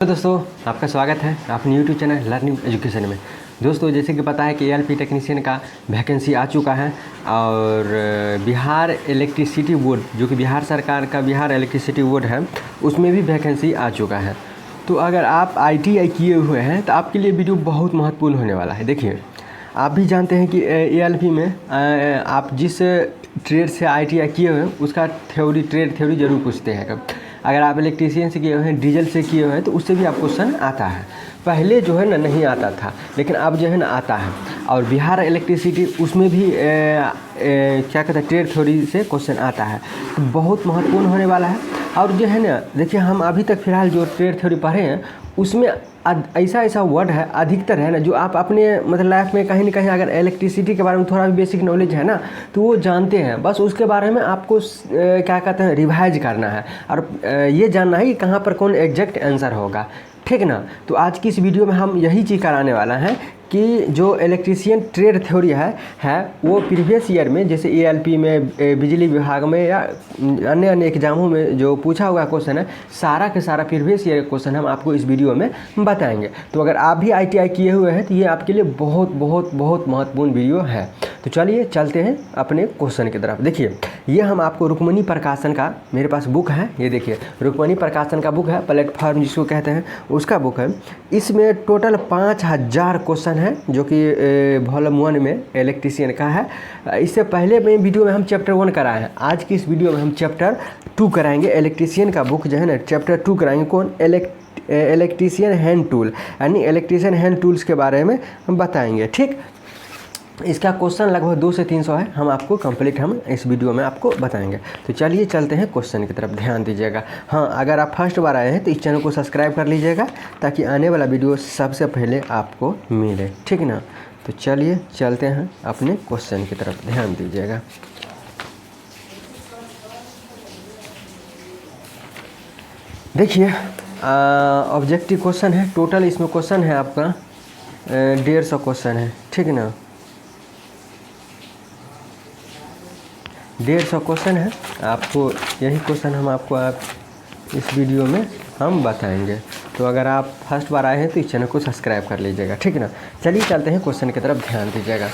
तो दोस्तों आपका स्वागत है अपने यूट्यूब चैनल लर्निंग एजुकेशन में। दोस्तों जैसे कि पता है कि एएलपी टेक्नीशियन का वैकेंसी आ चुका है और बिहार इलेक्ट्रिसिटी बोर्ड जो कि बिहार सरकार का बिहार इलेक्ट्रिसिटी बोर्ड है उसमें भी वैकेंसी आ चुका है। तो अगर आप आईटीआई किए हुए हैं तो आपके लिए वीडियो बहुत महत्वपूर्ण होने वाला है। देखिए आप भी जानते हैं कि एएलपी में आप जिस ट्रेड से आईटीआई किए हुए हैं उसका ट्रेड थ्योरी जरूर पूछते हैं। कब अगर आप इलेक्ट्रीशियन से किए हुए हैं, डीजल से किए हुए हैं तो उससे भी आपको क्वेश्चन आता है। पहले जो है ना नहीं आता था लेकिन अब जो है ना आता है। और बिहार इलेक्ट्रिसिटी उसमें भी क्या कहते हैं ट्रेड थ्योरी से क्वेश्चन आता है, तो बहुत महत्वपूर्ण होने वाला है। और जो है ना देखिए हम अभी तक फ़िलहाल जो ट्रेड थ्योरी पढ़े हैं उसमें ऐसा वर्ड है अधिकतर है ना जो आप अपने मतलब लाइफ में कहीं ना कहीं अगर इलेक्ट्रिसिटी के बारे में थोड़ा भी बेसिक नॉलेज है ना तो वो जानते हैं। बस उसके बारे में आपको क्या कहते हैं रिवाइज करना है और ये जानना है कि कहाँ पर कौन एग्जैक्ट आंसर होगा, ठीक ना। तो आज की इस वीडियो में हम यही चीज़ कराने वाला है कि जो इलेक्ट्रीशियन ट्रेड थ्योरी है वो प्रीवियस ईयर में जैसे एएलपी में, बिजली विभाग में या अन्य एग्जामों में जो पूछा हुआ क्वेश्चन है सारा के सारा प्रीवियस ईयर क्वेश्चन हम आपको इस वीडियो में बताएंगे। तो अगर आप भी आईटीआई किए हुए हैं तो ये आपके लिए बहुत बहुत बहुत महत्वपूर्ण वीडियो है। तो चलिए चलते हैं अपने क्वेश्चन की तरफ। देखिए ये हम आपको रुक्मणी प्रकाशन का मेरे पास बुक है, ये देखिए रुक्मणी प्रकाशन का बुक है, प्लेटफॉर्म जिसको कहते हैं उसका बुक है। इसमें टोटल 5000 क्वेश्चन है जो कि वॉल्यूम 1 में इलेक्ट्रीशियन का है। इससे पहले में वीडियो में हम चैप्टर 1 कराए हैं, आज की इस वीडियो में हम चैप्टर 2 कराएंगे। इलेक्ट्रीशियन का बुक जो है ना चैप्टर 2 कराएंगे। कौन? इलेक्ट्रीशियन हैंड टूल, यानी इलेक्ट्रीशियन हैंड टूल्स के बारे में हम बताएंगे, ठीक। इसका क्वेश्चन लगभग 200 से 300 है, हम आपको कंप्लीट हम इस वीडियो में आपको बताएंगे। तो चलिए चलते हैं क्वेश्चन की तरफ, ध्यान दीजिएगा। हाँ, अगर आप फर्स्ट बार आए हैं तो इस चैनल को सब्सक्राइब कर लीजिएगा ताकि आने वाला वीडियो सबसे पहले आपको मिले, ठीक ना। तो चलिए चलते हैं अपने क्वेश्चन की तरफ, ध्यान दीजिएगा। देखिए ऑब्जेक्टिव क्वेश्चन है, टोटल इसमें क्वेश्चन है आपका 150 क्वेश्चन है, ठीक ना। 150 क्वेश्चन है, आपको यही क्वेश्चन हम आपको इस वीडियो में हम बताएंगे। तो अगर आप फर्स्ट बार आए हैं तो इस चैनल को सब्सक्राइब कर लीजिएगा, ठीक है ना। चलिए चलते हैं क्वेश्चन की तरफ, ध्यान दीजिएगा।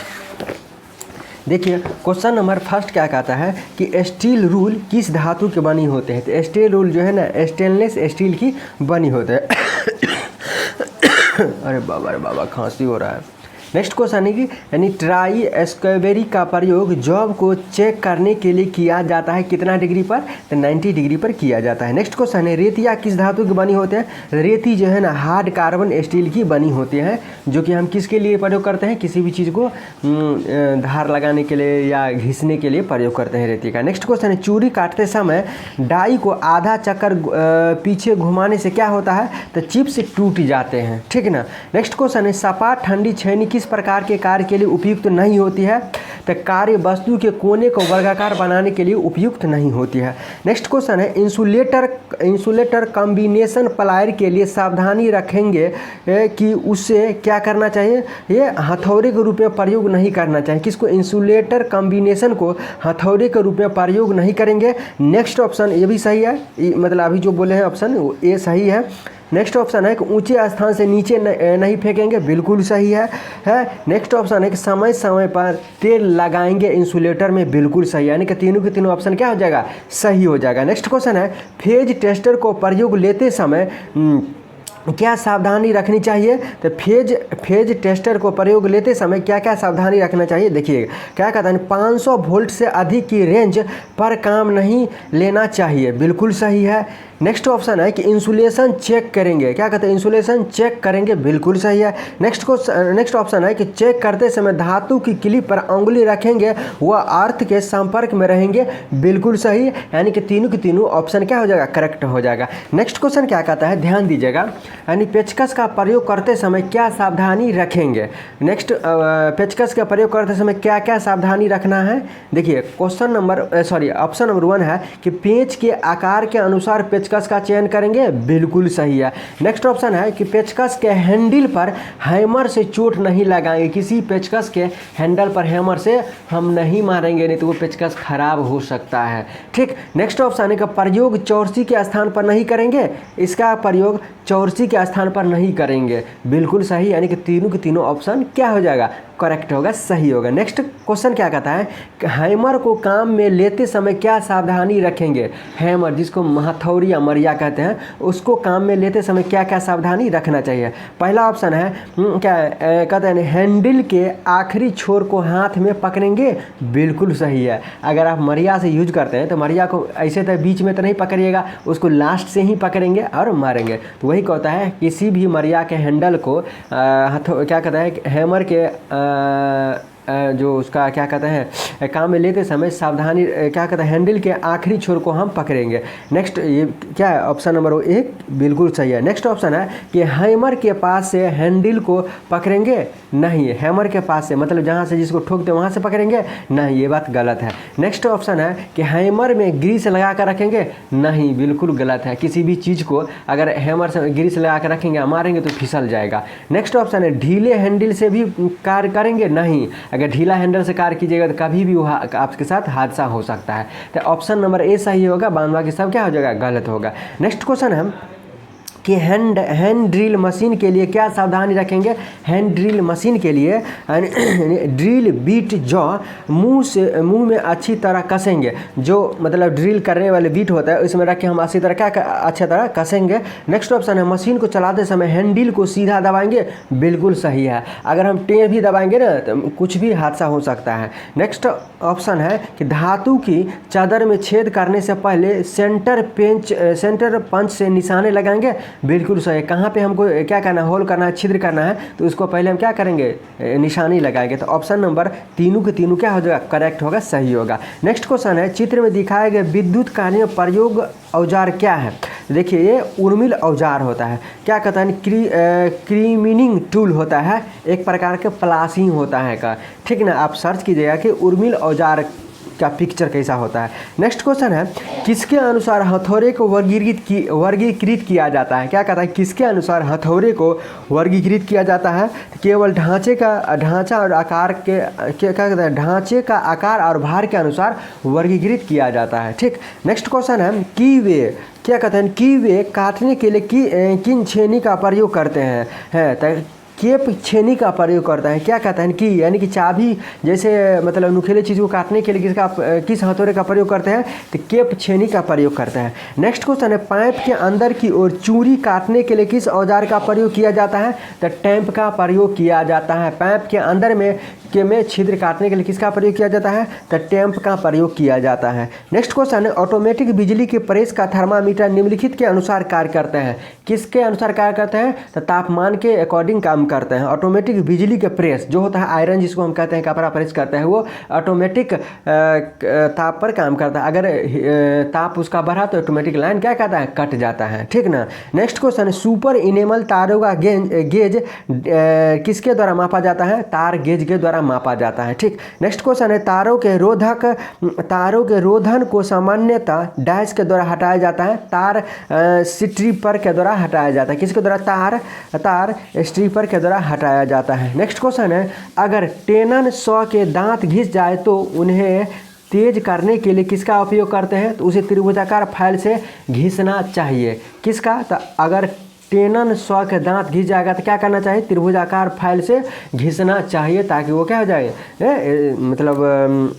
देखिए क्वेश्चन नंबर फर्स्ट क्या कहता है कि स्टील रूल किस धातु के बनी होते हैं। तो स्टील रूल जो है ना स्टेनलेस स्टील की बनी होते हैं। अरे बाबा खांसी हो रहा है। नेक्स्ट क्वेश्चन है कि यानी ट्राई स्क्वेबेरी का प्रयोग जॉब को चेक करने के लिए किया जाता है कितना डिग्री पर? तो 90 डिग्री पर किया जाता है। नेक्स्ट क्वेश्चन है रेतिया किस धातु की बनी होते हैं। रेती जो है ना हार्ड कार्बन स्टील की बनी होती है, जो कि हम किसके लिए प्रयोग करते हैं, किसी भी चीज़ को धार लगाने के लिए या घिसने के लिए प्रयोग करते हैं रेती का। नेक्स्ट क्वेश्चन है चूड़ी काटते समय डाई को आधा चक्कर पीछे घुमाने से क्या होता है। तो चिप्स टूट जाते हैं, ठीक ना। नेक्स्ट क्वेश्चन है सपाट ठंडी छेनी किस प्रकार के कार्य के लिए उपयुक्त नहीं होती है। तो कार्य वस्तु के कोने को वर्गाकार बनाने के लिए उपयुक्त नहीं होती है। नेक्स्ट क्वेश्चन है इंसुलेटर कॉम्बिनेशन प्लायर के लिए सावधानी रखेंगे कि उससे क्या करना चाहिए, ये हथौड़े के रूप में प्रयोग नहीं करना चाहिए। किसको? इंसुलेटर कॉम्बिनेशन को हथौड़े के रूप में प्रयोग नहीं करेंगे। नेक्स्ट ऑप्शन ये भी सही है, मतलब अभी जो बोले हैं ऑप्शन ये सही है। नेक्स्ट ऑप्शन है कि ऊंचे स्थान से नीचे नहीं फेंकेंगे, बिल्कुल सही है। नेक्स्ट ऑप्शन है कि समय समय पर तेल लगाएंगे इंसुलेटर में, बिल्कुल सही है। यानी कि तीनों के तीनों ऑप्शन क्या हो जाएगा, सही हो जाएगा। नेक्स्ट क्वेश्चन है फेज टेस्टर को प्रयोग लेते समय क्या सावधानी रखनी चाहिए। तो फेज टेस्टर को प्रयोग लेते समय क्या क्या सावधानी रखना चाहिए। देखिए क्या कहता है 500 वोल्ट से अधिक की रेंज पर काम नहीं लेना चाहिए, बिल्कुल सही है। नेक्स्ट ऑप्शन है कि इंसुलेशन चेक करेंगे, क्या कहते हैं इंसुलेशन चेक करेंगे, बिल्कुल सही है। नेक्स्ट ऑप्शन है कि चेक करते समय धातु की क्लिप पर उंगली रखेंगे वह अर्थ के संपर्क में रहेंगे, बिल्कुल सही है। यानी कि तीनों के तीनों ऑप्शन क्या हो जाएगा, करेक्ट हो जाएगा। नेक्स्ट क्वेश्चन क्या कहता है, ध्यान दीजिएगा, यानी पेचकस का प्रयोग करते समय क्या सावधानी रखेंगे। नेक्स्ट पेचकस का प्रयोग करते समय क्या क्या सावधानी रखना है। देखिए ऑप्शन नंबर 1 है कि पेच के आकार के अनुसार पेचकस का चयन करेंगे, बिल्कुल सही है। नेक्स्ट ऑप्शन है कि पेचकस के हैंडल पर हैमर से चोट नहीं लगाएंगे, किसी पेचकस के हैंडल पर हैमर से हम नहीं मारेंगे, नहीं तो वो पेचकस खराब हो सकता है, ठीक। नेक्स्ट ऑप्शन है कि प्रयोग चौरसी के स्थान पर नहीं करेंगे, इसका प्रयोग चौरसी के के स्थान पर नहीं करेंगे। बिल्कुल सही, यानी कि तीनों के तीनों ऑप्शन क्या हो जाएगा, करेक्ट होगा, सही होगा। नेक्स्ट क्वेश्चन क्या कहता है, हैमर को काम में लेते समय क्या सावधानी रखेंगे। हैमर जिसको हथौड़ी या मरिया कहते हैं, उसको काम में लेते समय क्या क्या सावधानी रखना चाहिए। पहला ऑप्शन है क्या कहते हैं, हैंडल के आखिरी छोर को हाथ में पकड़ेंगे। बिल्कुल सही है। अगर आप मरिया से यूज करते हैं तो मरिया को ऐसे तो बीच में तो नहीं पकड़िएगा, उसको लास्ट से ही पकड़ेंगे और मारेंगे। तो वही कहता है किसी भी मरिया के हैंडल को क्या कहता है, हैमर के जो उसका क्या कहते हैं काम में लेते समय सावधानी क्या कहते हैं, हैंडल के आखिरी छोर को हम पकड़ेंगे। नेक्स्ट ये क्या है, ऑप्शन नंबर 1 बिल्कुल सही है। नेक्स्ट ऑप्शन है कि हैमर के पास से हैंडल को पकड़ेंगे। नहीं, हैमर के पास से मतलब जहाँ से जिसको ठोकते वहाँ से पकड़ेंगे, नहीं, ये बात गलत है। नेक्स्ट ऑप्शन है कि हैमर में ग्रीस लगा कर रखेंगे। नहीं, बिल्कुल गलत है। किसी भी चीज़ को अगर हैमर से ग्रीस लगा कर रखेंगे, मारेंगे तो फिसल जाएगा। नेक्स्ट ऑप्शन है ढीले हैंडल से भी कार्य करेंगे। नहीं, अगर ढीला हैंडल से कार्य कीजिएगा तो कभी भी आपके साथ हादसा हो सकता है। तो ऑप्शन नंबर ए सही होगा, बाकी सब क्या हो जाएगा, गलत होगा। नेक्स्ट क्वेश्चन है कि हैंड ड्रिल मशीन के लिए क्या सावधानी रखेंगे। हैंड ड्रिल मशीन के लिए ड्रिल बीट जॉ मुंह में अच्छी तरह कसेंगे। जो मतलब ड्रिल करने वाले बीट होता है उसमें रख के हम अच्छी तरह क्या अच्छी तरह कसेंगे। नेक्स्ट ऑप्शन है मशीन को चलाते समय हैंडल को सीधा दबाएंगे। बिल्कुल सही है। अगर हम टेढ़ भी दबाएंगे ना तो कुछ भी हादसा हो सकता है। नेक्स्ट ऑप्शन है कि धातु की चादर में छेद करने से पहले सेंटर पंच से निशाने लगाएंगे। बिल्कुल सही। कहाँ पे हमको क्या करना है, होल करना है, छिद्र करना है, तो उसको पहले हम क्या करेंगे, निशानी लगाएंगे। तो ऑप्शन नंबर तीनों के तीनों क्या हो जाएगा, करेक्ट होगा, सही होगा। नेक्स्ट क्वेश्चन है चित्र में दिखाए गए विद्युत कार्य प्रयोग औजार क्या है। देखिए ये उर्मिल औजार होता है। क्या कहता है, क्रीमिनिंग टूल होता है, एक प्रकार के प्लासिंग होता है का, ठीक ना। आप सर्च कीजिएगा कि उर्मिल औजार का पिक्चर कैसा होता है। नेक्स्ट क्वेश्चन है किसके अनुसार हथौड़े को वर्गीकृत किया जाता है। क्या कहता है, किसके अनुसार हथौड़े को वर्गीकृत किया जाता है। केवल ढांचा और आकार के क्या कहता है, ढांचे का आकार और भार के अनुसार वर्गीकृत किया जाता है, ठीक। नेक्स्ट क्वेश्चन है की वे क्या कहते हैं, की वे काटने के लिए किन छेनी का प्रयोग करते हैं। केप छेनी का प्रयोग करता है। क्या कहता है कि यानी कि चाबी जैसे मतलब नुकीले चीज़ को काटने के लिए किस हथौड़े का प्रयोग करते हैं, तो केप छेनी का प्रयोग करते हैं। नेक्स्ट क्वेश्चन है पाइप के अंदर की ओर चूड़ी काटने के लिए किस औजार का प्रयोग किया जाता है, तो टैंप का प्रयोग किया जाता है। पाइप के अंदर में छिद्र काटने के लिए किसका प्रयोग किया जाता है, तो टैंप का प्रयोग किया जाता है। नेक्स्ट क्वेश्चन है ऑटोमेटिक बिजली के प्रेस का थर्मामीटर निम्नलिखित के अनुसार कार्य करते हैं। किसके अनुसार कार्य करते हैं, तो तापमान के अकॉर्डिंग काम करते हैं। ऑटोमेटिक बिजली के प्रेस जो होता है आयरन जिसको हम कहते हैं कपड़ा प्रेस करते हैं, वो ऑटोमेटिक ताप पर काम करता है। अगर ताप उसका बढ़ा तो ऑटोमेटिक लाइन क्या कहता है, कट जाता है, ठीक ना। नेक्स्ट क्वेश्चन है सुपर इनेमल तारों का गेज किसके द्वारा मापा जाता है, तार गेज के द्वारा मापा जाता है, ठीक। नेक्स्ट क्वेश्चन है तारों के रोधन को सामान्यतः डैश के द्वारा हटाया जाता है, तार स्ट्रिपर के द्वारा हटाया जाता है। किसके द्वारा, तार स्ट्रिपर के द्वारा हटाया जाता है। नेक्स्ट क्वेश्चन है अगर टेनन सॉ के दांत घिस जाए तो उन्हें तेज करने के लिए किसका उपयोग करते हैं, तो उसे त्रिभुजाकार फाइल से घिसना चाहिए। किसका, तो अगर टेनन सॉ के दांत घिस जाएगा तो क्या करना चाहिए, त्रिभुजाकार फाइल से घिसना चाहिए, ताकि वो क्या हो जाए, मतलब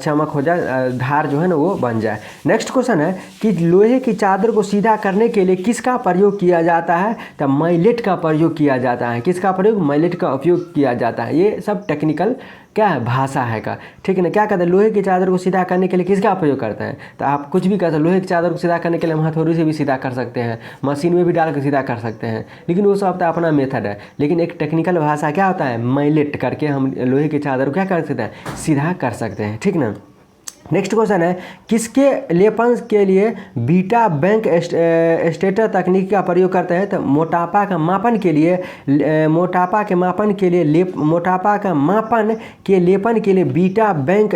चमक हो जाए, धार जो है ना वो बन जाए। नेक्स्ट क्वेश्चन है कि लोहे की चादर को सीधा करने के लिए किसका प्रयोग किया जाता है, तो मैलेट का प्रयोग किया जाता है। किसका प्रयोग, मैलेट का उपयोग किया जाता है। ये सब टेक्निकल क्या है, भाषा है का, ठीक है ना। क्या कहते हैं, लोहे की चादर को सीधा करने के लिए किसका प्रयोग करते हैं, तो आप कुछ भी कहते हैं। लोहे की चादर को सीधा करने के लिए हम हथौड़ी से भी सीधा कर सकते हैं, मशीन में भी डाल कर सीधा कर सकते हैं, लेकिन वो सब अपना मेथड है। लेकिन एक टेक्निकल भाषा क्या होता है, मैलेट करके हम लोहे की चादर को क्या कर सकते हैं, सीधा कर सकते हैं, ठीक ना। नेक्स्ट क्वेश्चन है किसके लेपन के लिए बीटा बैंक स्टेटर तकनीक का प्रयोग करते हैं, तो मोटापा का मापन के लिए लेपन के लिए बीटा बैंक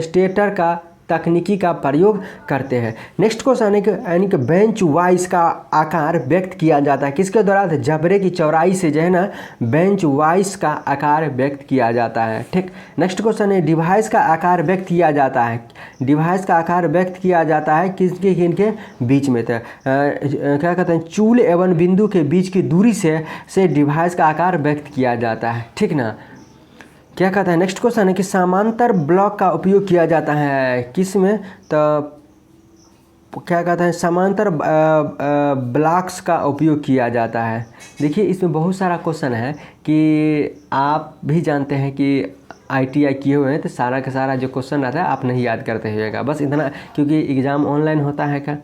स्टेटर का तकनीकी का प्रयोग करते हैं। नेक्स्ट क्वेश्चन है कि यानी कि बेंच वाइज का आकार व्यक्त किया जाता है किसके द्वारा? तो जबड़े की चौड़ाई से जो है ना बेंच वाइज का आकार व्यक्त किया जाता है। ठीक। नेक्स्ट क्वेश्चन है डिवाइस का आकार व्यक्त किया जाता है। डिवाइस का आकार व्यक्त किया जाता है किसके किनके बीच में? तो क्या कहते हैं चूल एवं बिंदु के बीच की दूरी से डिवाइस का आकार व्यक्त किया जाता है। ठीक ना। क्या कहता है नेक्स्ट क्वेश्चन है कि समांतर ब्लॉक का उपयोग किया जाता है किस में? तो क्या कहता है समांतर ब्लॉक्स का उपयोग किया जाता है। देखिए इसमें बहुत सारा क्वेश्चन है कि आप भी जानते हैं कि ITI किए हुए हैं तो सारा का सारा जो क्वेश्चन रहता है आप नहीं याद करते हुएगा, बस इतना, क्योंकि एग्ज़ाम ऑनलाइन होता है क्या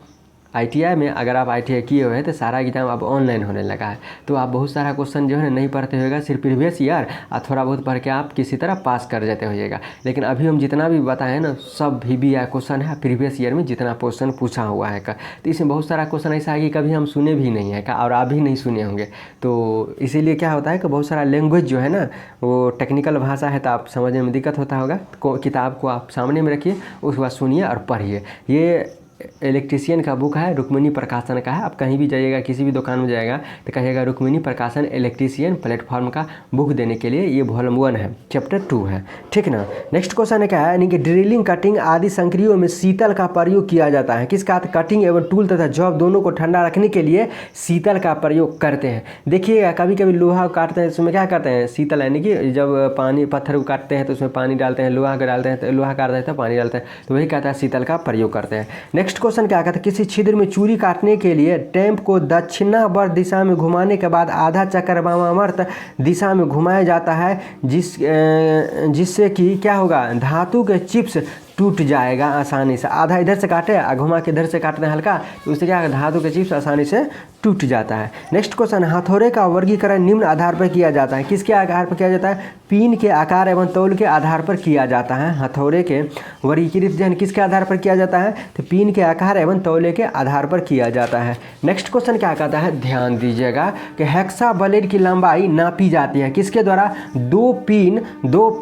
ITI में। अगर आप ITI किए हुए हैं तो सारा एग्जाम अब ऑनलाइन होने लगा है, तो आप बहुत सारा क्वेश्चन जो है नहीं पढ़ते होएगा, सिर्फ प्रीवियस ईयर और थोड़ा बहुत पढ़ के आप किसी तरह पास कर जाते होइएगा। लेकिन अभी हम जितना भी बताएं ना सब VBI क्वेश्चन है प्रीवियस ईयर में जितना क्वेश्चन पूछा हुआ है का, तो इसमें बहुत सारा क्वेश्चन ऐसा है कि कभी हम सुने भी नहीं है का और आप भी नहीं सुने होंगे। तो इसीलिए क्या होता है कि बहुत सारा लैंग्वेज जो है ना वो टेक्निकल भाषा है तो आप समझने में दिक्कत होता होगा। किताब को आप सामने में रखिए, उसके बाद सुनिए और पढ़िए। ये इलेक्ट्रीशियन का बुक है, रुक्मिणी प्रकाशन का है। आप कहीं भी जाइएगा किसी भी दुकान में जाएगा तो कहिएगा रुक्मिणी प्रकाशन इलेक्ट्रीशियन प्लेटफॉर्म का बुक देने के लिए। ये वॉल्यूम 1 है, चैप्टर 2 है। ठीक ना। नेक्स्ट क्वेश्चन है क्या है यानी कि ड्रिलिंग कटिंग आदि संक्रियों में शीतल का प्रयोग किया जाता है किसका? कटिंग एवं टूल तथा जॉब दोनों को ठंडा रखने के लिए शीतल का प्रयोग करते हैं। देखिएगा कभी कभी लोहा काटते हैं उसमें क्या करते हैं शीतल, यानी कि जब पानी पत्थर को काटते हैं तो उसमें पानी डालते हैं, लोहा का डालते हैं तो लोहा काटते हैं तो पानी डालते हैं, तो वही कहता है शीतल का प्रयोग करते हैं। नेक्स्ट क्वेश्चन क्या कहता है किसी छिद्र में चूड़ी काटने के लिए टैंप को दक्षिणावर्त दिशा में घुमाने के बाद आधा चक्कर वामावर्त दिशा में घुमाया जाता है जिससे कि क्या होगा धातु के चिप्स टूट जाएगा आसानी से। आधा इधर से काटे और घुमा के इधर से काटते हैं हल्का, तो उससे क्या होगा धातु के चिप्स आसानी से टूट जाता है। नेक्स्ट क्वेश्चन हथौड़े का वर्गीकरण निम्न आधार पर किया जाता है किसके आधार पर किया जाता है? पिन के आकार एवं तौल के आधार पर किया जाता है। हथौड़े के वर्गीकृत किसके आधार पर किया जाता है? तो पिन के आकार एवं तौले के आधार पर किया जाता है। नेक्स्ट क्वेश्चन क्या कहता है ध्यान दीजिएगा कि हेक्साब्लेड की लंबाई नापी जाती है किसके द्वारा? दो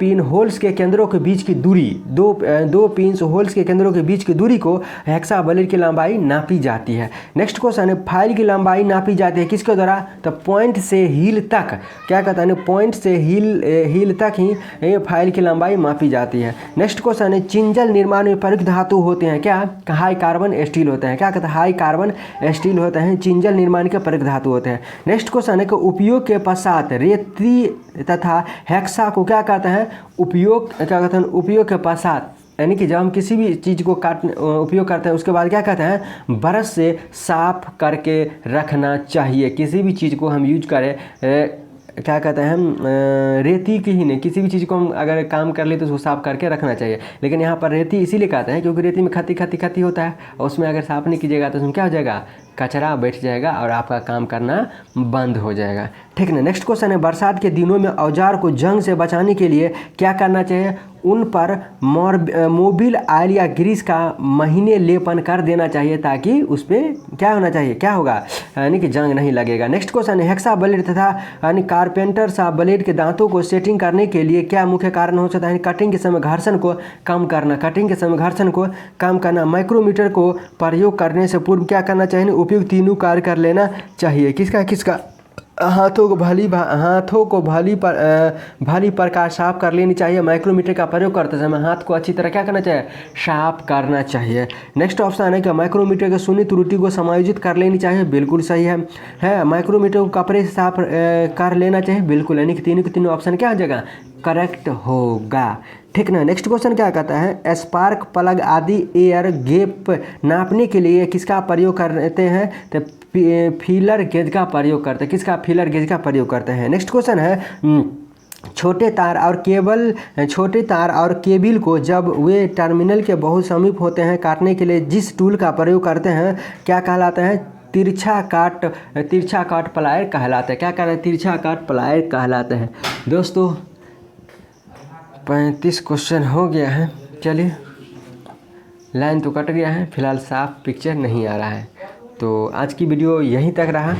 पिन होल्स के केंद्रों के बीच की दूरी, दो पिन होल्स के केंद्रों के बीच की दूरी को हेक्साब्लेड की लंबाई नापी जाती है। नेक्स्ट क्वेश्चन है फाइल की लंबाई नापी जाती है किसके द्वारा? तो पॉइंट से हील तक। क्या कहता है पॉइंट से हील तक ही फाइल की लंबाई मापी जाती है। नेक्स्ट क्वेश्चन है चिंजल निर्माण में प्रयुक्त धातु होते हैं क्या? हाई कार्बन स्टील होते हैं। क्या कहते हैं हाई कार्बन स्टील होते हैं, चिंजल निर्माण के प्रयुक्त धातु होते हैं। नेक्स्ट क्वेश्चन है कि उपयोग के पश्चात रेती तथा हेक्सा को क्या कहते हैं? उपयोग के पश्चात यानी कि जब हम किसी भी चीज़ को उपयोग करते हैं उसके बाद क्या कहते हैं ब्रश से साफ करके रखना चाहिए। किसी भी चीज़ को हम यूज करें क्या कहते हैं हम रेती की ही नहीं, किसी भी चीज़ को हम अगर काम कर ले तो उसको साफ़ करके रखना चाहिए। लेकिन यहाँ पर रेती इसीलिए कहते हैं क्योंकि रेती में खती होता है और उसमें अगर साफ़ नहीं कीजिएगा तो उसमें क्या हो जाएगा कचरा बैठ जाएगा और आपका काम करना बंद हो जाएगा। ठीक ना। नेक्स्ट क्वेश्चन है बरसात के दिनों में औजार को जंग से बचाने के लिए क्या करना चाहिए? उन पर मोबिल ऑयल या ग्रीस का महीने लेपन कर देना चाहिए ताकि उस पर क्या होना चाहिए क्या होगा यानी कि जंग नहीं लगेगा। नेक्स्ट क्वेश्चन है हेक्सा ब्लेड तथा यानी कारपेंटर सा ब्लेड के दांतों को सेटिंग करने के लिए क्या मुख्य कारण हो सकता है? कटिंग के समय घर्षण को कम करना, माइक्रोमीटर को प्रयोग करने से पूर्व क्या करना चाहिए? उपयुक्त तीनों कार्य कर लेना चाहिए। किसका? हाथों को भली प्रकार साफ कर लेनी चाहिए। माइक्रोमीटर का प्रयोग करते समय हाथ को अच्छी तरह क्या करना चाहिए? साफ करना चाहिए। नेक्स्ट ऑप्शन है कि माइक्रोमीटर की शून्य त्रुटि को समायोजित कर लेनी चाहिए। बिल्कुल सही है। माइक्रोमीटर को कपड़े से साफ कर लेना चाहिए। बिल्कुल, यानी कि तीनों के तीनों ऑप्शन क्या हो जाएगा करेक्ट होगा। ठीक ना। नेक्स्ट क्वेश्चन क्या कहता है स्पार्क प्लग आदि एयर गैप नापने के लिए किसका प्रयोग करते हैं? तो फीलर गेज का प्रयोग करते हैं। किसका? फीलर गेज का प्रयोग करते हैं। नेक्स्ट क्वेश्चन है छोटे तार और केबिल को जब वे टर्मिनल के बहुत समीप होते हैं काटने के लिए जिस टूल का प्रयोग करते हैं क्या कहलाते हैं? तिरछा काट प्लायर कहलाते हैं। क्या कहलाते हैं? तिरछा काट प्लायर कहलाते हैं। दोस्तों 35 क्वेश्चन हो गया है। चलिए लाइन तो कट गया है, फिलहाल साफ पिक्चर नहीं आ रहा है, तो आज की वीडियो यहीं तक रहा।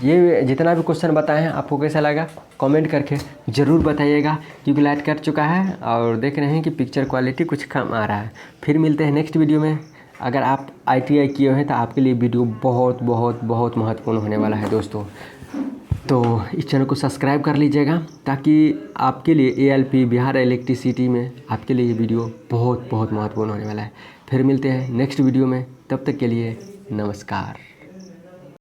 ये जितना भी क्वेश्चन बताए हैं आपको कैसा लगा कमेंट करके ज़रूर बताइएगा, क्योंकि लाइट कट चुका है और देख रहे हैं कि पिक्चर क्वालिटी कुछ कम आ रहा है। फिर मिलते हैं नेक्स्ट वीडियो में। अगर आप ITI किए हैं तो आपके लिए वीडियो बहुत बहुत बहुत महत्वपूर्ण होने वाला है दोस्तों। तो इस चैनल को सब्सक्राइब कर लीजिएगा ताकि आपके लिए ALP बिहार इलेक्ट्रिसिटी में आपके लिए ये वीडियो बहुत बहुत महत्वपूर्ण होने वाला है। फिर मिलते हैं नेक्स्ट वीडियो में, तब तक के लिए नमस्कार।